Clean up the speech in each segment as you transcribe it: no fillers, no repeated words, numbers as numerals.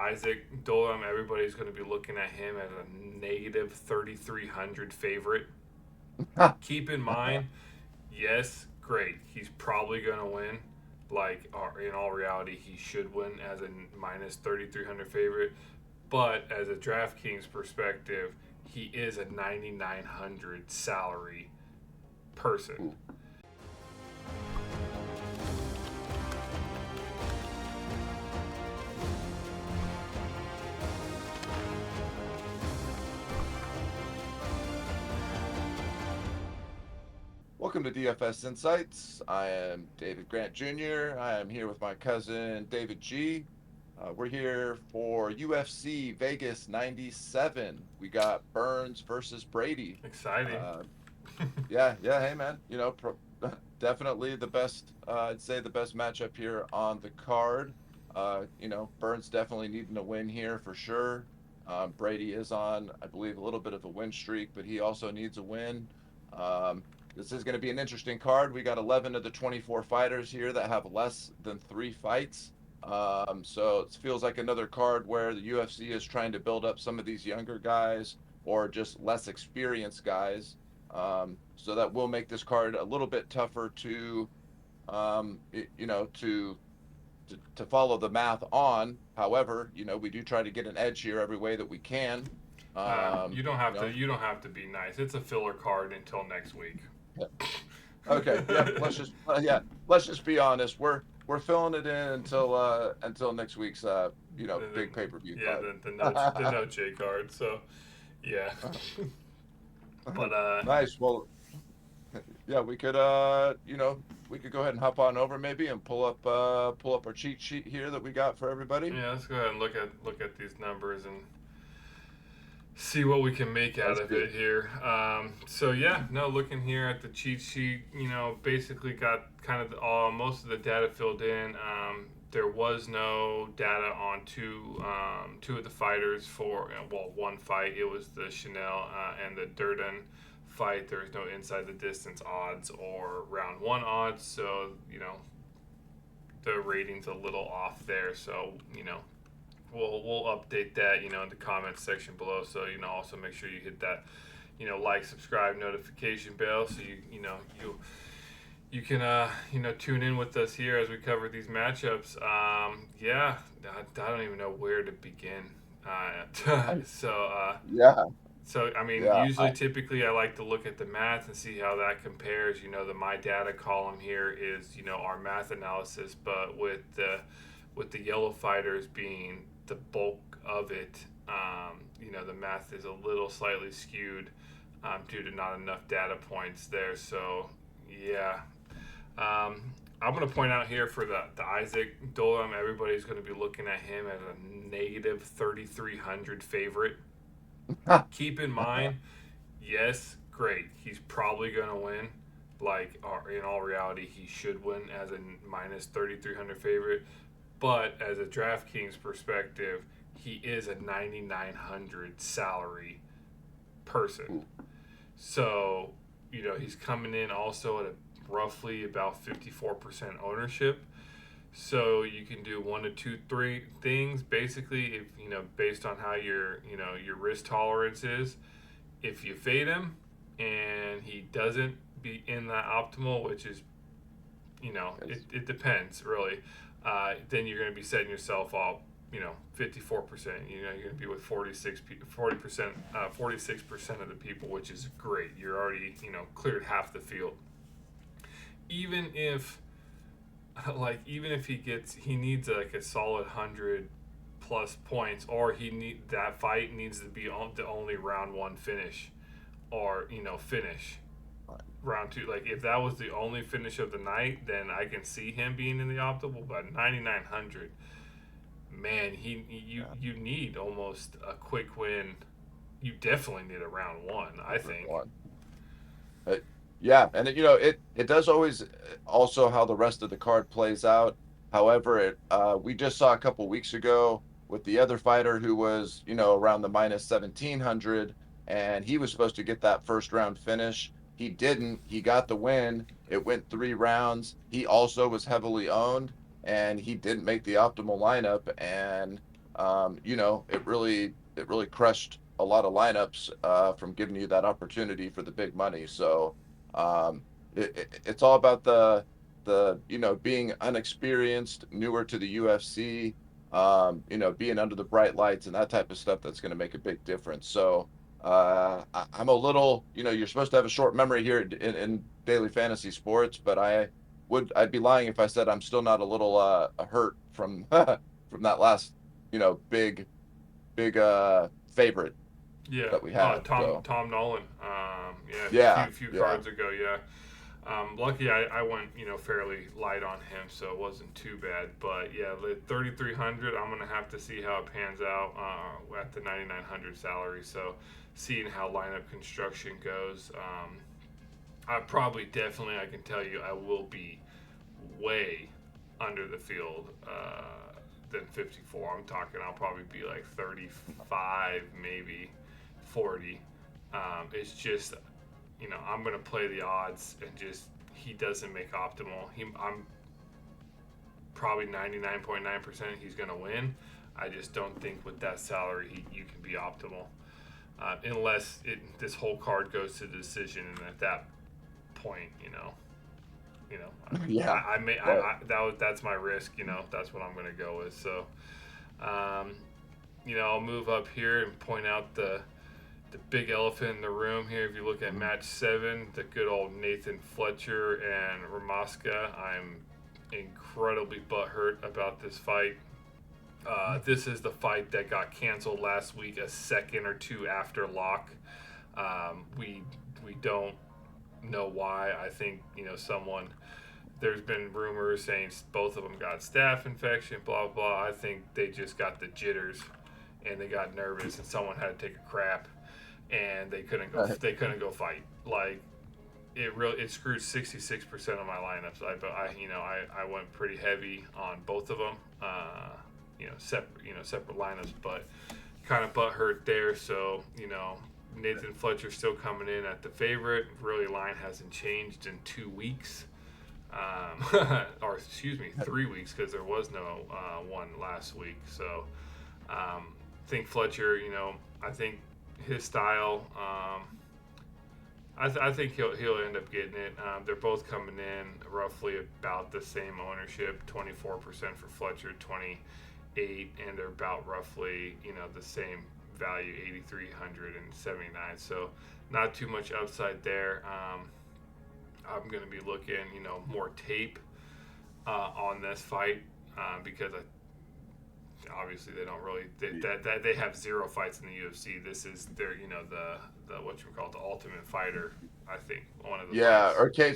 Isaac Dolam, everybody's going to be looking at him as a negative 3,300 favorite. Keep in mind, yes, great. He's probably going to win. Like, in all reality, he should win as a minus 3,300 favorite. But as a DraftKings perspective, he is a 9,900 salary person. Welcome to DFS Insights. I am David Grant Jr. I am here with my cousin David G. We're here for UFC Vegas 97. We got Burns versus Brady. Exciting. Uh, yeah. Hey, man. Definitely the best. I'd say the best matchup here on the card. Burns definitely needing a win here for sure. Brady is on, I believe, a little bit of a win streak, but he also needs a win. This is going to be an interesting card. We got 11 of the 24 fighters here that have less than 3 fights. So it feels like another card where the UFC is trying to build up some of these younger guys or just less experienced guys. So that will make this card a little bit tougher to, to follow the math on. However, we do try to get an edge here every way that we can. You don't have to. You don't have to be nice. It's a filler card until next week. Yeah. Okay. Yeah. Let's just be honest. We're filling it in until next week's big pay-per-view Yeah, card. the no J card. So, yeah. But Nice. Well, yeah, we could go ahead and hop on over maybe and pull up our cheat sheet here that we got for everybody. yeah, let's go ahead and look at these numbers and see what we can make out That's of good. it here. So yeah, no, looking here at the cheat sheet, basically got kind of most of the data filled in. There was no data on two of the fighters for one fight. It was the Chanel and the Durden fight. There was no inside the distance odds or round one odds, so the rating's a little off there. So we'll update that in the comments section below. So also make sure you hit that like, subscribe, notification bell, so you can tune in with us here as we cover these matchups. Yeah, I don't even know where to begin. So Yeah. so I mean, Yeah. typically, I like to look at the math and see how that compares. The my data column here is our math analysis, but with the yellow fighters being the bulk of it, the math is a little slightly skewed due to not enough data points there. So yeah, I'm going to point out here for the Isaac Dolam, everybody's going to be looking at him as a negative 3,300 favorite. Keep in mind, yes, great. He's probably going to win. Like, in all reality, he should win as a minus 3,300 favorite. But as a DraftKings perspective, he is a 9,900 salary person. So, he's coming in also at roughly about 54% ownership. So you can do one to two, three things basically. If based on how your risk tolerance is, if you fade him and he doesn't be in that optimal, which is it depends really. Then you're going to be setting yourself up 54%. You're going to be with 40%, 46% of the people, which is great. You're already cleared half the field. Even if he needs like a solid 100 plus points, or that fight needs to be the only round one finish, or finish round two. Like, if that was the only finish of the night, then I can see him being in the optimal. But 9,900, man, you need almost a quick win. You definitely need a round one, I think. Uh, yeah, and it does always also how the rest of the card plays out. However, we just saw a couple weeks ago with the other fighter who was around the minus 1,700, and he was supposed to get that first round finish. He didn't. He got the win. It went 3 rounds. He also was heavily owned, and he didn't make the optimal lineup. And it really crushed a lot of lineups from giving you that opportunity for the big money. So um, it's all about the being unexperienced, newer to the UFC, being under the bright lights and that type of stuff that's going to make a big difference. So I'm a little, you're supposed to have a short memory here in daily fantasy sports, but I'd be lying if I said I'm still not a little hurt from from that last, big favorite Yeah, that we had. So Tom Nolan. Yeah, yeah, few yeah. cards ago. Yeah, lucky I went fairly light on him, so it wasn't too bad. But yeah, the 3,300. I'm gonna have to see how it pans out at the 9,900 salary. So seeing how lineup construction goes. I probably definitely I can tell you I will be way under the field than 54. I'm talking I'll probably be like 35, maybe 40. It's just, I'm going to play the odds and just, he doesn't make optimal. I'm probably 99.9% he's going to win. I just don't think with that salary you can be optimal. Unless this whole card goes to decision, and at that point, Yeah. I may Right. that's my risk. That's what I'm going to go with. So, um, I'll move up here and point out the big elephant in the room here. If you look at match 7, the good old Nathan Fletcher and Ramaska, I'm incredibly butthurt about this fight. This is the fight that got canceled last week, a second or two after lock. We don't know why. I think someone. There's been rumors saying both of them got staph infection, blah blah. I think they just got the jitters, and they got nervous, and someone had to take a crap, and they couldn't go. Right. They couldn't go fight. Like it screwed 66% of my lineups. I went pretty heavy on both of them. Separate lineups, but kind of butt hurt there. So Nathan Fletcher still coming in at the favorite. Really, line hasn't changed in 2 weeks. Or excuse me, 3 weeks, because there was no one last week. So think Fletcher. I think his style. I think he'll end up getting it. They're both coming in roughly about the same ownership, 24% for Fletcher, 28, and they're about roughly the same value, 8,379. So not too much upside there. I'm going to be looking more tape on this fight because obviously they don't really they have zero fights in the UFC. This is their the what you call the Ultimate Fighter. I think one of the Yeah. fights. Okay.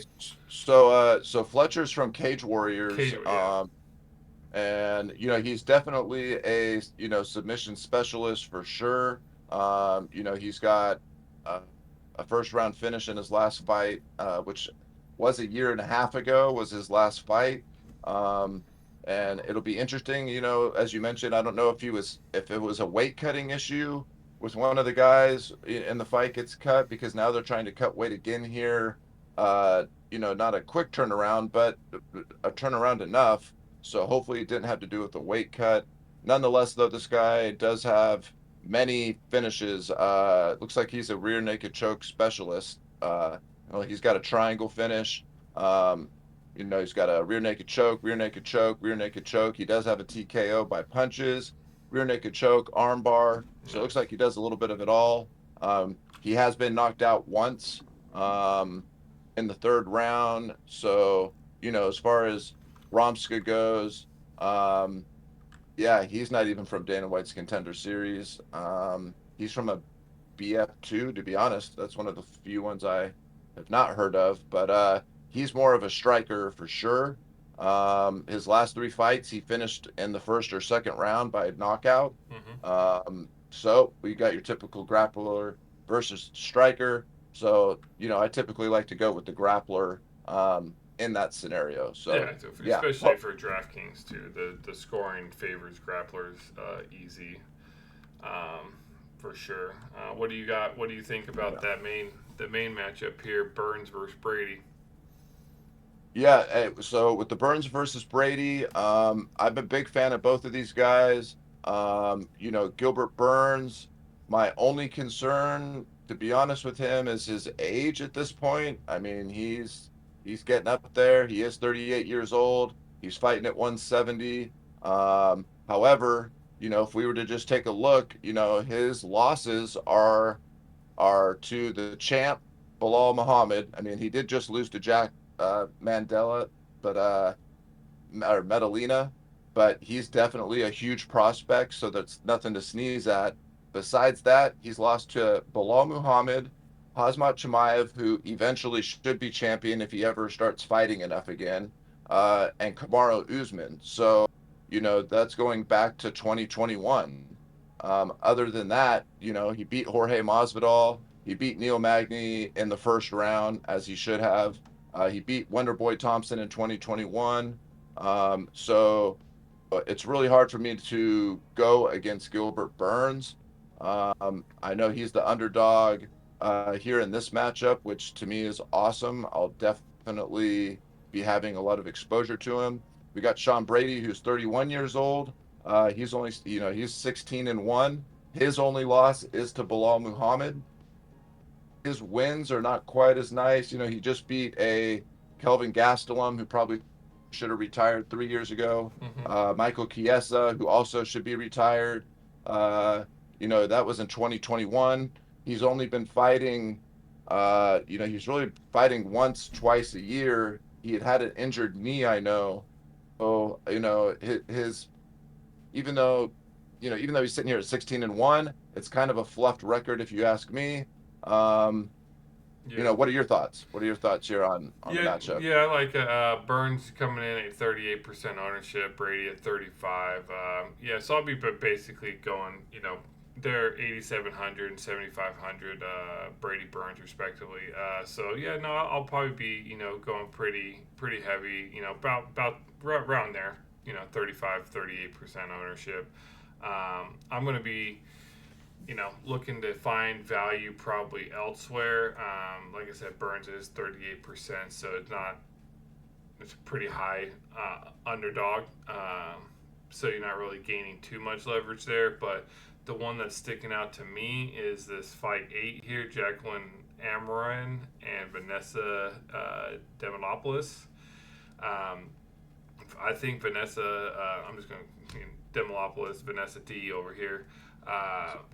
So Fletcher's from Cage Warriors. Cage, yeah, And he's definitely a submission specialist for sure. He's got uh, a first round finish in his last fight, which was a year and a half ago, was his last fight. Um, and it'll be interesting, as you mentioned. I don't know if it was a weight cutting issue with one of the guys in the fight gets cut, because now they're trying to cut weight again here. Not a quick turnaround, but a turnaround enough, so hopefully it didn't have to do with the weight cut. Nonetheless, though, this guy does have many finishes. Looks like he's a rear naked choke specialist. He's got a triangle finish. Um, he's got a rear naked choke, rear naked choke, rear naked choke. He does have a TKO by punches, rear naked choke, arm bar. So it looks like nice. he does a little bit of it all. He has been knocked out once in the third round. So, as far as Romska goes, um, yeah, he's not even from Dana White's Contender Series. He's from a BF2, to be honest. That's one of the few ones I have not heard of, but he's more of a striker for sure. His last 3 fights, he finished in the first or second round by knockout. Mm-hmm. So we got your typical grappler versus striker. So, I typically like to go with the grappler in that scenario. Yeah, So, yeah. especially for DraftKings too. The scoring favors grapplers easy, for sure. What do you got? What do you think about the main matchup here? Burns versus Brady. Yeah, so with the Burns versus Brady, I'm a big fan of both of these guys. Gilbert Burns, my only concern, to be honest with him, is his age at this point. I mean, he's getting up there. He is 38 years old. He's fighting at 170. However, if we were to just take a look, his losses are to the champ, Bilal Muhammad. I mean, he did just lose to Jack Mandela, but or Medellina, but he's definitely a huge prospect, so that's nothing to sneeze at. Besides that, he's lost to Bilal Muhammad, Hazmat Chimaev, who eventually should be champion if he ever starts fighting enough again, and Kamaru Usman. So, that's going back to 2021. Other than that, he beat Jorge Masvidal. He beat Neil Magny in the first round, as he should have. He beat Wonderboy Thompson in 2021. So it's really hard for me to go against Gilbert Burns. I know he's the underdog here in this matchup, which to me is awesome. I'll definitely be having a lot of exposure to him. We got Sean Brady, who's 31 years old. He's only, he's 16-1. His only loss is to Bilal Muhammad. His wins are not quite as nice. He just beat a Kelvin Gastelum, who probably should have retired 3 years ago. Mm-hmm. Michael Chiesa, who also should be retired. That was in 2021. He's only been fighting, he's really fighting once, twice a year. He had an injured knee, I know. So, his even though, even though he's sitting here at 16-1, it's kind of a fluffed record if you ask me. Um, Yeah. what are your thoughts? What are your thoughts here on the Yeah, matchup? yeah, I like Burns coming in at 38% ownership, Brady at 35. Yeah, so I'll be basically going, they're 8,700 and 7,500, Brady Burns respectively. So yeah, no, I'll probably be, going pretty heavy, about around there, 35, 38% ownership. I'm going to be looking to find value probably elsewhere. Like I said, Burns is 38%, so it's a pretty high underdog. So you're not really gaining too much leverage there. But the one that's sticking out to me is this fight 8 here, Jacqueline Amarin and Vanessa Demolopoulos. Um, I think Vanessa, I'm just going to, Demolopoulos, Vanessa D over here,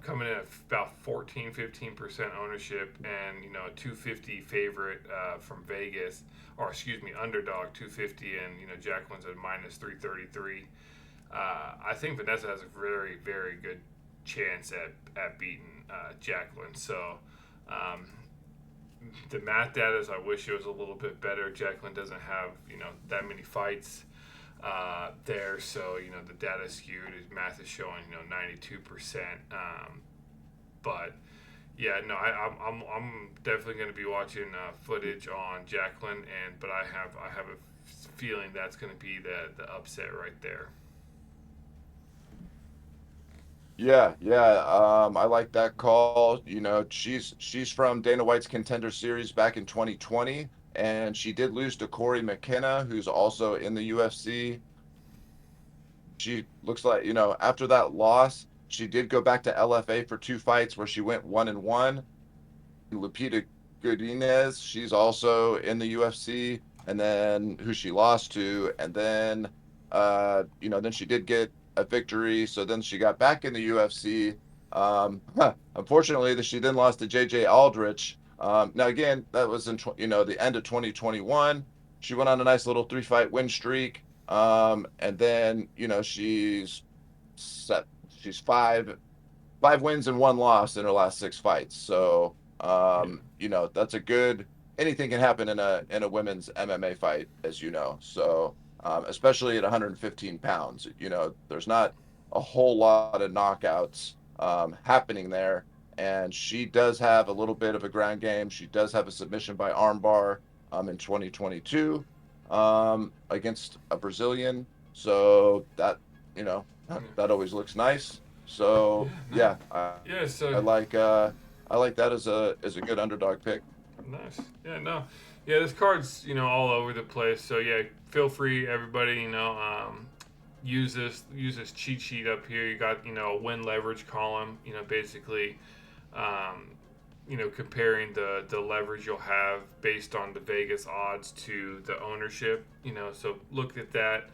coming in at about 14-15% ownership, and a 250 favorite from Vegas, or excuse me, underdog 250, and Jacqueline's at minus 333. I think Vanessa has a very very good chance at beating Jacqueline. So um, the math data is, I wish it was a little bit better. Jacqueline doesn't have that many fights there, so the data is skewed. His math is showing 92%. But yeah, no, I'm definitely going to be watching footage on Jacqueline, but I have a feeling that's going to be the upset right there. Yeah, yeah. I like that call. She's from Dana White's Contender Series back in 2020, and she did lose to Corey McKenna, who's also in the UFC. She looks like, after that loss, she did go back to LFA for 2 fights where she went 1-1. Lupita Godinez, she's also in the UFC, and then who she lost to, and then then she did get a victory, so then she got back in the UFC. Unfortunately, that she then lost to JJ Aldrich. Now again, that was in the end of 2021. She went on a nice little 3-fight win streak, and then set. She's five wins and one loss in her last 6 fights. So, Yeah. that's a good. Anything can happen in a women's MMA fight, as you know. So, especially at 115 pounds, there's not a whole lot of knockouts happening there. And she does have a little bit of a ground game. She does have a submission by armbar in 2022 against a Brazilian. So you know Yeah. that always looks nice. Yeah. So No. yeah, Yeah. So I like that as a good underdog pick. nice. Yeah. No. Yeah. This card's all over the place. So yeah, feel free, everybody. use this cheat sheet up here. You got a win leverage column. Basically, um, comparing the leverage you'll have based on the Vegas odds to the ownership. So look at that.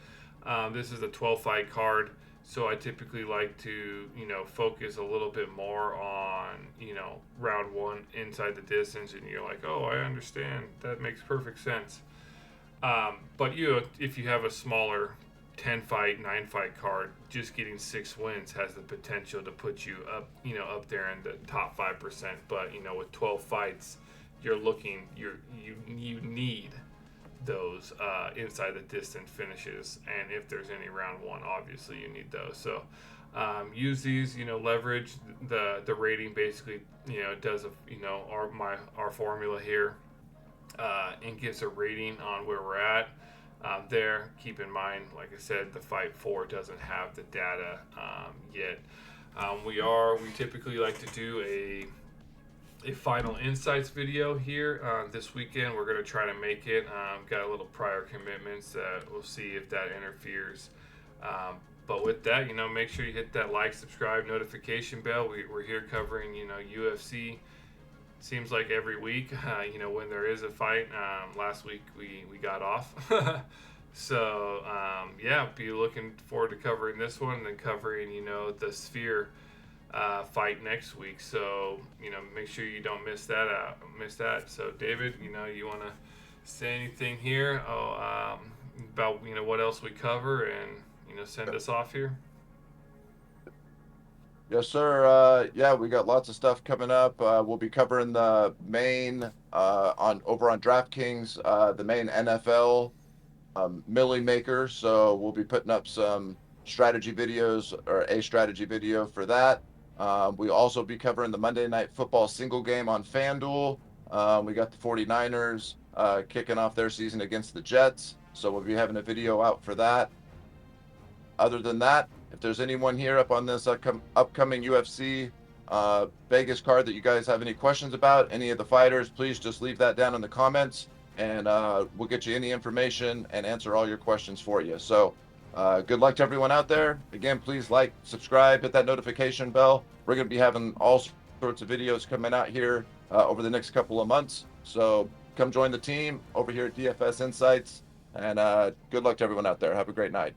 This is a 12 fight card. So I typically like to, focus a little bit more on, round one inside the distance, and you're like, oh, I understand. That makes perfect sense. But if you have a smaller 10 fight, 9 fight card, just getting 6 wins has the potential to put you up, up there in the top 5%. But, with 12 fights, you need those inside the distance finishes. And if there's any round one, obviously you need those. So use these, leverage the rating basically, does our formula here and gives a rating on where we're at. There, keep in mind, like I said, the Fight 4 doesn't have the data yet. We typically like to do a final insights video here this weekend. We're going to try to make it. Got a little prior commitments that we'll see if that interferes. But with that, make sure you hit that like, subscribe, notification bell. We're here covering, UFC. Seems like every week, when there is a fight. Last week we got off. So, be looking forward to covering this one and then covering, the Sphere fight next week. So, make sure you don't miss that. So, David, you want to say anything here about, what else we cover and, send us off here? Yes, sir. Yeah, we got lots of stuff coming up. We'll be covering the main over on DraftKings, the main NFL Millie Maker. So we'll be putting up some strategy videos or a strategy video for that. We also be covering the Monday Night Football single game on FanDuel. We got the 49ers kicking off their season against the Jets. So we'll be having a video out for that. Other than that, if there's anyone here up on this upcoming UFC Vegas card that you guys have any questions about, any of the fighters, please just leave that down in the comments, and we'll get you any information and answer all your questions for you. So good luck to everyone out there. Again, please like, subscribe, hit that notification bell. We're going to be having all sorts of videos coming out here over the next couple of months. So come join the team over here at DFS Insights, and good luck to everyone out there. Have a great night.